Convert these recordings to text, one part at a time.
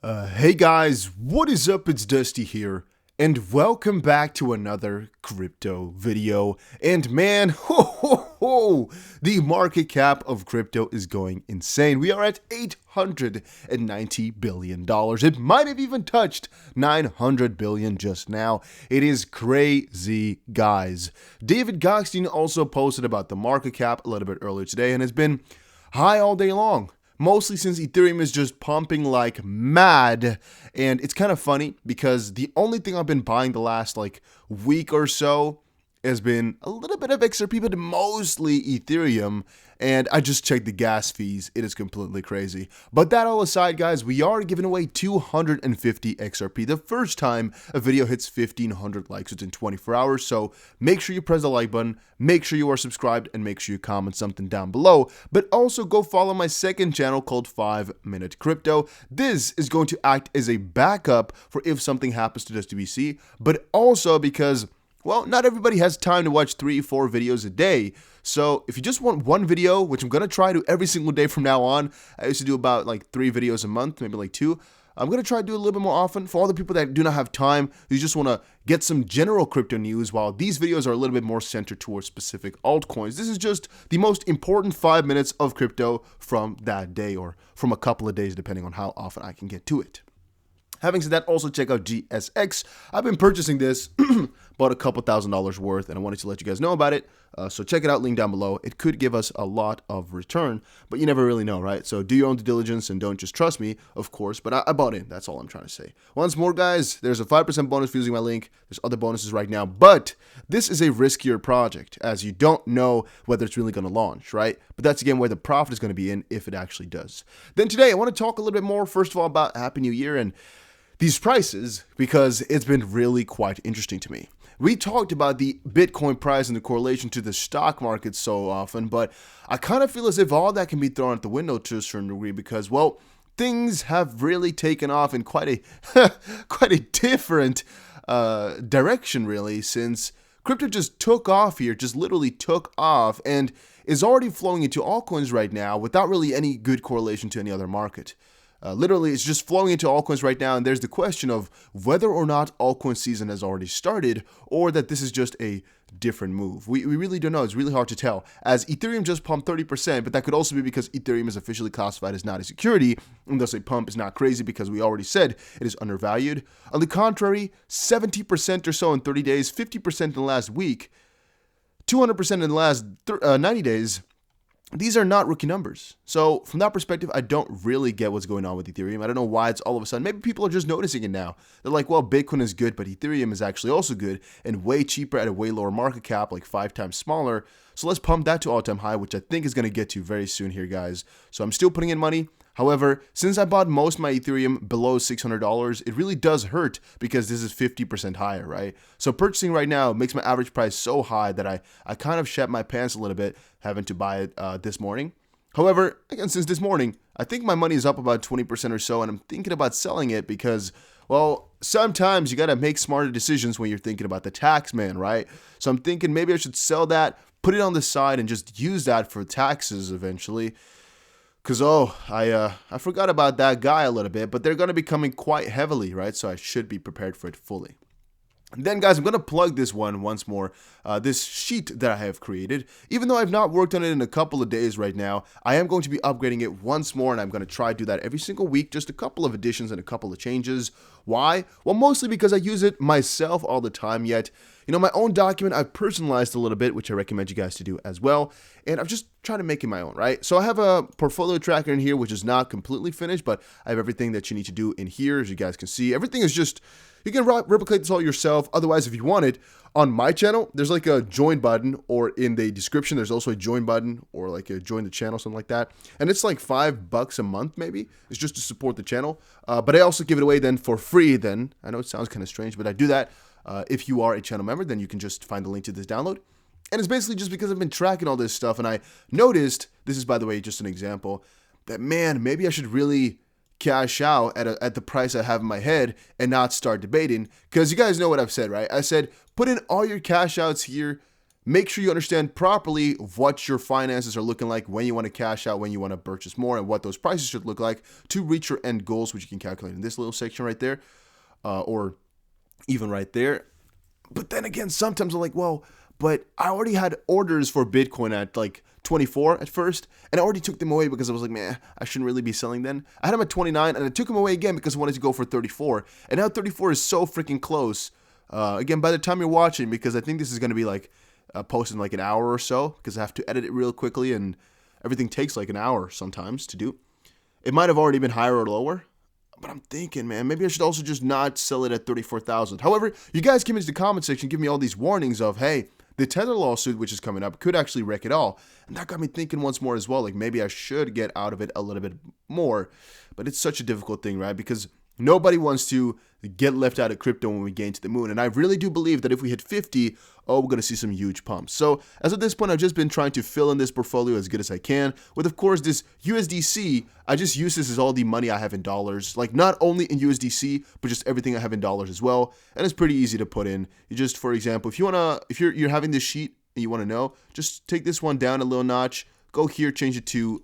Hey guys, what is up? It's Dusty here, and welcome back to another crypto video. And man, the market cap of crypto is going insane. We are at $890 billion. It might have even touched $900 billion just now. It is crazy, guys. David Goxstein also posted about the market cap a little bit earlier today, and it's been high all day long. Mostly since Ethereum is just pumping like mad. And it's kind of funny because the only thing I've been buying the last week or so has been a little bit of XRP, but mostly Ethereum. And I just checked the gas fees. It is completely crazy. But that all aside, guys, we are giving away 250 XRP. The first time a video hits 1,500 likes within 24 hours. So make sure you press the like button, make sure you are subscribed, and make sure you comment something down below. But also go follow my second channel called 5 Minute Crypto. This is going to act as a backup for if something happens to this TBC, but also because, well, not everybody has time to watch 3-4 videos a day. So if you just want one video, which I'm going to try to every single day from now on, I used to do about 3 videos a month, maybe 2. I'm going to try to do it a little bit more often for all the people that do not have time, who just want to get some general crypto news, while these videos are a little bit more centered towards specific altcoins. This is just the most important 5 minutes of crypto from that day, or from a couple of days, depending on how often I can get to it. Having said that, also check out GSX. I've been purchasing this, bought a couple $1,000s worth, and I wanted to let you guys know about it. So check it out, link down below. It could give us a lot of return, but you never really know, right? So do your own due diligence and don't just trust me, of course, but I bought in. That's all I'm trying to say. Once more, guys, there's a 5% bonus for using my link. There's other bonuses right now, but this is a riskier project, as you don't know whether it's really going to launch, right? But that's, again, where the profit is going to be in if it actually does. Then today, I want to talk a little bit more, first of all, about Happy New Year and these prices, because it's been really quite interesting to me. We talked about the Bitcoin price and the correlation to the stock market so often, but I kind of feel as if all that can be thrown out the window to a certain degree because, well, things have really taken off in quite a quite a different direction, really, since crypto just took off here, just literally took off, and is already flowing into altcoins right now without really any good correlation to any other market. Literally, it's just flowing into altcoins right now, and there's the question of whether or not altcoin season has already started, or that this is just a different move. We really don't know. It's really hard to tell, as Ethereum just pumped 30%, but that could also be because Ethereum is officially classified as not a security, and thus a pump is not crazy because we already said it is undervalued. On the contrary, 70% or so in 30 days, 50% in the last week, 200% in the last 90 days. These are not rookie numbers. So from that perspective, I don't really get what's going on with Ethereum. I don't know why it's all of a sudden. Maybe people are just noticing it now. They're like, well, Bitcoin is good, but Ethereum is actually also good and way cheaper at a way lower market cap, like 5 times smaller. So let's pump that to all-time high, which I think is going to get to very soon here, guys. So I'm still putting in money. However, since I bought most of my Ethereum below $600, it really does hurt because this is 50% higher, right? So purchasing right now makes my average price so high that I kind of shat my pants a little bit having to buy it this morning. However, again, since this morning, I think my money is up about 20% or so, and I'm thinking about selling it because, well, sometimes you got to make smarter decisions when you're thinking about the tax man, right? So I'm thinking maybe I should sell that, put it on the side, and just use that for taxes eventually. Because, I forgot about that guy a little bit, but they're going to be coming quite heavily, right? So I should be prepared for it fully. And then, guys, I'm going to plug this one once more, this sheet that I have created. Even though I've not worked on it in a couple of days right now, I am going to be upgrading it once more, and I'm going to try to do that every single week, just a couple of additions and a couple of changes. Why? Well, mostly because I use it myself all the time, yet, my own document I've personalized a little bit, which I recommend you guys to do as well, and I've just tried to make it my own, right? So I have a portfolio tracker in here, which is not completely finished, but I have everything that you need to do in here, as you guys can see. Everything is just, you can replicate this all yourself. Otherwise, if you want it, on my channel, there's like a join button, or in the description, there's also a join button, or like a join the channel, something like that. And it's like $5 a month, maybe. It's just to support the channel. But I also give it away then for free then. I know it sounds kind of strange, but I do that. If you are a channel member, then you can just find the link to this download. And it's basically just because I've been tracking all this stuff, and I noticed, this is by the way just an example, that man, maybe I should really cash out at the price I have in my head and not start debating. Because you guys know what I've said, right? I said, put in all your cash outs here, make sure you understand properly what your finances are looking like, when you want to cash out, when you want to purchase more, and what those prices should look like to reach your end goals, which you can calculate in this little section right there, or even right there. But then again, sometimes I'm like, well, but I already had orders for Bitcoin at like 24 at first, and I already took them away because I was like, man, I shouldn't really be selling then. I had them at 29, and I took them away again because I wanted to go for 34, and now 34 is so freaking close. Again, by the time you're watching, because I think this is going to be like posted in like an hour or so, because I have to edit it real quickly, and everything takes like an hour sometimes to do. It might have already been higher or lower. But I'm thinking, man, maybe I should also just not sell it at 34,000. However, you guys came into the comment section, give me all these warnings of, hey, the Tether lawsuit, which is coming up, could actually wreck it all. And that got me thinking once more as well, like maybe I should get out of it a little bit more. But it's such a difficult thing, right? Because nobody wants to get left out of crypto when we gain to the moon. And I really do believe that if we hit 50, we're going to see some huge pumps. So as of this point, I've just been trying to fill in this portfolio as good as I can. With, of course, this USDC, I just use this as all the money I have in dollars. Like not only in USDC, but just everything I have in dollars as well. And it's pretty easy to put in. You just, for example, if you're having this sheet and you want to know, just take this one down a little notch, go here, change it to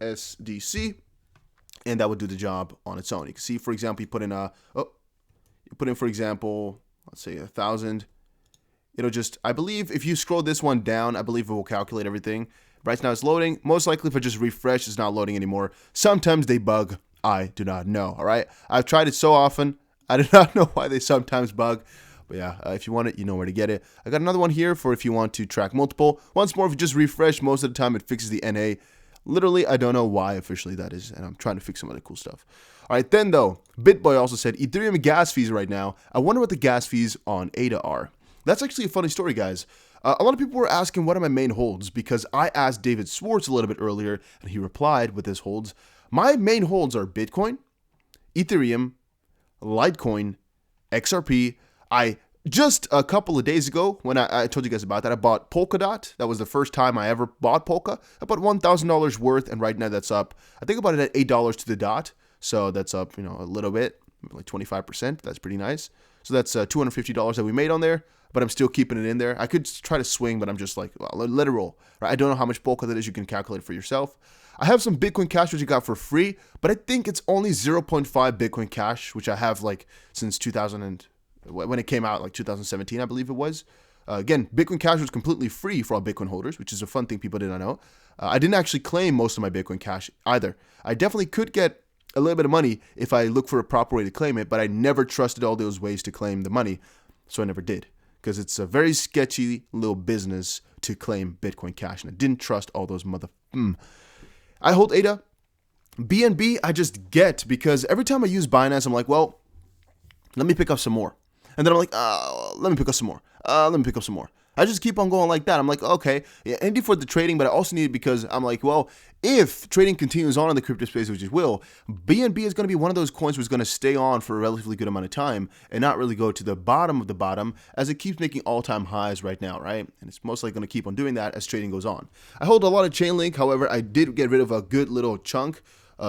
USDC. And that would do the job on its own. You can see, for example, you put in, for example, let's say 1,000. It'll just, I believe, if you scroll this one down, I believe it will calculate everything. Right now it's loading. Most likely, if I just refresh, it's not loading anymore. Sometimes they bug. I do not know. All right. I've tried it so often. I do not know why they sometimes bug. But yeah, if you want it, you know where to get it. I got another one here for if you want to track multiple. Once more, if you just refresh, most of the time it fixes the NA. Literally, I don't know why officially that is, and I'm trying to fix some other cool stuff. All right, then though, BitBoy also said Ethereum gas fees right now. I wonder what the gas fees on ADA are. That's actually a funny story, guys. A lot of people were asking what are my main holds because I asked David Swartz a little bit earlier, and he replied with his holds. My main holds are Bitcoin, Ethereum, Litecoin, XRP. Just a couple of days ago, when I told you guys about that, I bought Polkadot. That was the first time I ever bought Polka. I bought $1,000 worth, and right now that's up. I think about it at $8 to the dot. So that's up, a little bit, like 25%. That's pretty nice. So that's $250 that we made on there, but I'm still keeping it in there. I could try to swing, but I'm just like, well, let it roll. Right? I don't know how much Polka that is. You can calculate for yourself. I have some Bitcoin Cash, which I got for free, but I think it's only 0.5 Bitcoin Cash, which I have like since 2000 when it came out, like 2017, I believe it was. Again, Bitcoin Cash was completely free for all Bitcoin holders, which is a fun thing people did not know. I didn't actually claim most of my Bitcoin Cash either. I definitely could get a little bit of money if I look for a proper way to claim it, but I never trusted all those ways to claim the money, so I never did. Because it's a very sketchy little business to claim Bitcoin Cash, and I didn't trust all those I hold ADA. BNB, I just get, because every time I use Binance, I'm like, well, let me pick up some more. And then I'm like, let me pick up some more. Let me pick up some more. I just keep on going like that. I'm like, okay, yeah, I need it for the trading, but I also need it because I'm like, well, if trading continues on in the crypto space, which it will, BNB is going to be one of those coins which is going to stay on for a relatively good amount of time and not really go to the bottom of the bottom as it keeps making all-time highs right now, right? And it's most likely going to keep on doing that as trading goes on. I hold a lot of Chainlink. However, I did get rid of a good little chunk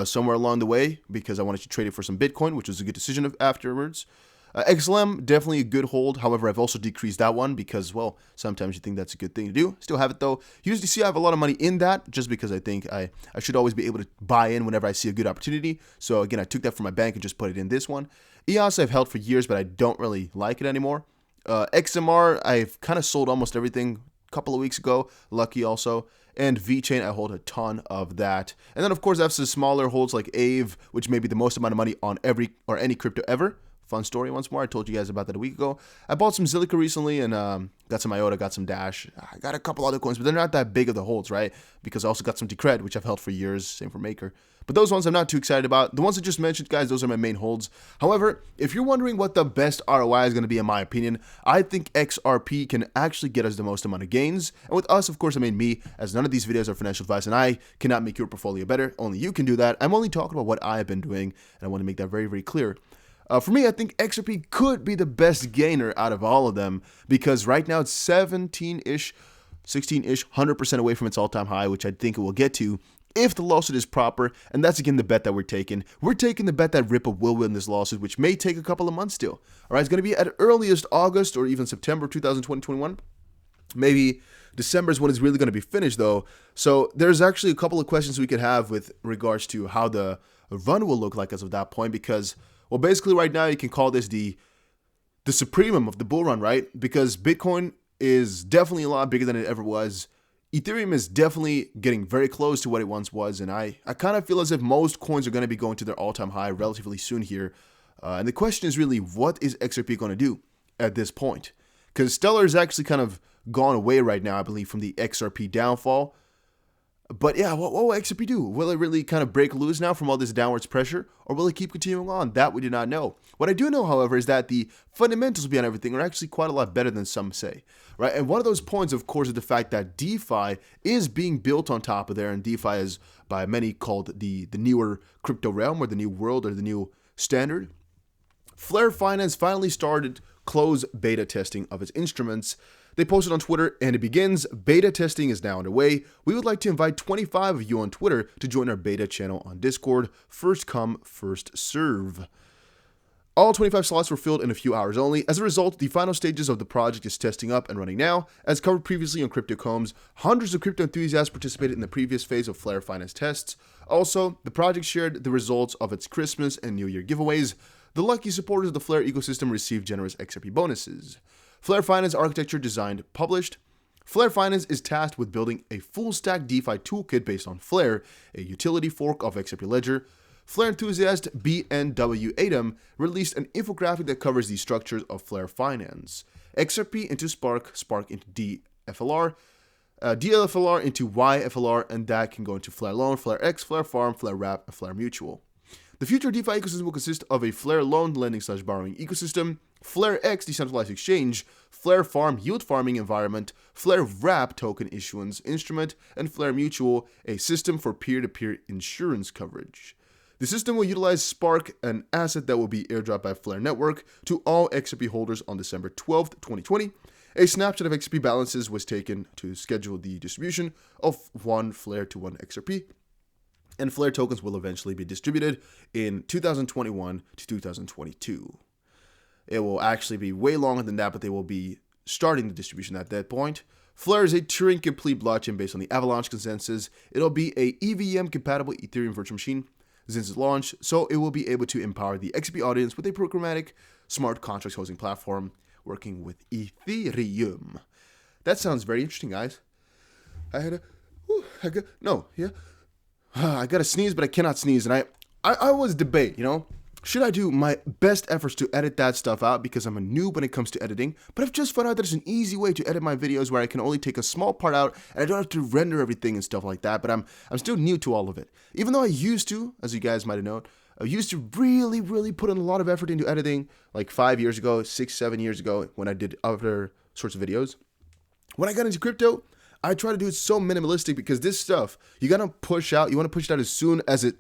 somewhere along the way because I wanted to trade it for some Bitcoin, which was a good decision afterwards. XLM, definitely a good hold. However, I've also decreased that one because, well, sometimes you think that's a good thing to do. Still have it though. USDC, I have a lot of money in that just because I think I should always be able to buy in whenever I see a good opportunity. So again, I took that from my bank and just put it in this one. EOS I've held for years, but I don't really like it anymore. XMR, I've kind of sold almost everything a couple of weeks ago. Lucky also. And VeChain, I hold a ton of that. And then, of course, I have some smaller holds like AVE, which may be the most amount of money on any crypto ever. Fun story once more. I told you guys about that a week ago. I bought some Zilliqa recently and got some IOTA, got some Dash. I got a couple other coins, but they're not that big of the holds, right? Because I also got some Decred, which I've held for years. Same for Maker. But those ones I'm not too excited about. The ones I just mentioned, guys, those are my main holds. However, if you're wondering what the best ROI is going to be, in my opinion, I think XRP can actually get us the most amount of gains. And with us, of course, I mean me, as none of these videos are financial advice, and I cannot make your portfolio better. Only you can do that. I'm only talking about what I've been doing, and I want to make that very, very clear. For me, I think XRP could be the best gainer out of all of them because right now it's 17-ish, 16-ish, 100% away from its all-time high, which I think it will get to if the lawsuit is proper. And that's, again, the bet that we're taking. We're taking the bet that Ripple will win this lawsuit, which may take a couple of months still. All right, it's going to be at earliest August or even September 2021. Maybe December is when it's really going to be finished, though. So there's actually a couple of questions we could have with regards to how the run will look like as of that point, because, well, basically right now you can call this the supremum of the bull run, right? Because Bitcoin is definitely a lot bigger than it ever was. Ethereum is definitely getting very close to what it once was, and I kind of feel as if most coins are going to be going to their all-time high relatively soon here. And the question is really, what is XRP going to do at this point? Because Stellar is actually kind of gone away right now, I believe, from the XRP downfall. But yeah, what will XRP do? Will it really kind of break loose now from all this downwards pressure, or will it keep continuing on? That we do not know. What I do know, however, is that the fundamentals behind everything are actually quite a lot better than some say, right? And one of those points, of course, is the fact that DeFi is being built on top of there, and DeFi is by many called the newer crypto realm, or the new world, or the new standard. Flare Finance finally started closed beta testing of its instruments. They posted on Twitter, and it begins. Beta testing is now underway. We would like to invite 25 of you on Twitter to join our beta channel on Discord. First come, first serve. All 25 slots were filled in a few hours only. As a result, the final stages of the project is testing up and running now. As covered previously on CryptoCombs, hundreds of crypto enthusiasts participated in the previous phase of Flare Finance tests. Also, the project shared the results of its Christmas and New Year giveaways. The lucky supporters of the Flare ecosystem received generous XRP bonuses. Flare Finance architecture designed, published. Flare Finance is tasked with building a full-stack DeFi toolkit based on Flare, a utility fork of XRP Ledger. Flare enthusiast BNW Atom released an infographic that covers the structures of Flare Finance. XRP into Spark, Spark into DFLR, DLFLR into YFLR, and that can go into Flare Loan, Flare X, Flare Farm, Flare Wrap, and Flare Mutual. The future DeFi ecosystem will consist of a Flare loan lending/borrowing ecosystem, Flare X decentralized exchange, Flare Farm yield farming environment, Flare Wrap token issuance instrument, and Flare Mutual, a system for peer-to-peer insurance coverage. The system will utilize Spark, an asset that will be airdropped by Flare Network to all XRP holders on December 12th, 2020. A snapshot of XRP balances was taken to schedule the distribution of one Flare to one XRP. And Flare tokens will eventually be distributed in 2021 to 2022. It will actually be way longer than that, but they will be starting the distribution at that point. Flare is a Turing-complete blockchain based on the Avalanche consensus. It'll be a EVM-compatible Ethereum virtual machine since its launch, so it will be able to empower the XRP audience with a programmatic smart contracts hosting platform working with Ethereum. That sounds very interesting, guys. I gotta sneeze, but I cannot sneeze, and I always debate, should I do my best efforts to edit that stuff out because I'm a noob when it comes to editing, but I've just found out there's an easy way to edit my videos where I can only take a small part out, and I don't have to render everything and stuff like that, but I'm still new to all of it. Even though I used to, as you guys might have known, I used to really, really put in a lot of effort into editing, like 5 years ago, 6, 7 years ago, when I did other sorts of videos. When I got into crypto, I try to do it so minimalistic because this stuff, you want to push it out as soon as it,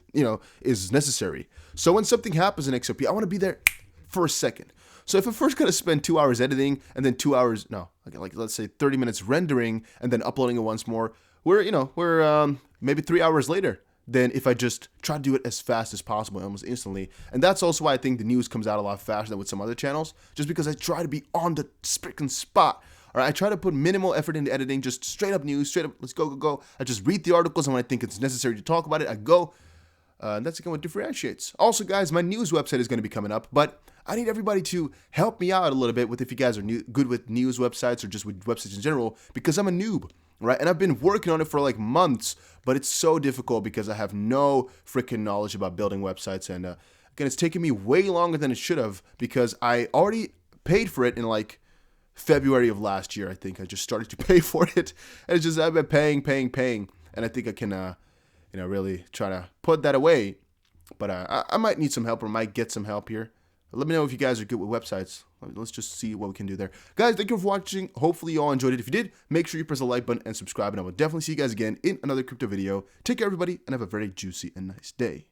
is necessary. So when something happens in XRP, I want to be there for a second. So if I first got to spend 2 hours editing and then 2 hours, let's say 30 minutes rendering and then uploading it once more, we're maybe 3 hours later than if I just try to do it as fast as possible, almost instantly. And that's also why I think the news comes out a lot faster than with some other channels, just because I try to be on the freaking spot. All right, I try to put minimal effort into editing, just straight up news, straight up, let's go. I just read the articles, and when I think it's necessary to talk about it, I go. And that's again what differentiates. Also, guys, my news website is going to be coming up, but I need everybody to help me out a little bit with if you guys are good with news websites or just with websites in general, because I'm a noob, right? And I've been working on it for like months, but it's so difficult because I have no freaking knowledge about building websites. And again, it's taken me way longer than it should have because I already paid for it in like February of last year. I think I just started to pay for it, and it's just I've been paying, and I think I can, really try to put that away. But I might need some help, or might get some help here. Let me know if you guys are good with websites. Let's just see what we can do there, guys. Thank you for watching. Hopefully you all enjoyed it. If you did, make sure you press the like button and subscribe, and I will definitely see you guys again in another crypto video. Take care, everybody, and have a very juicy and nice day.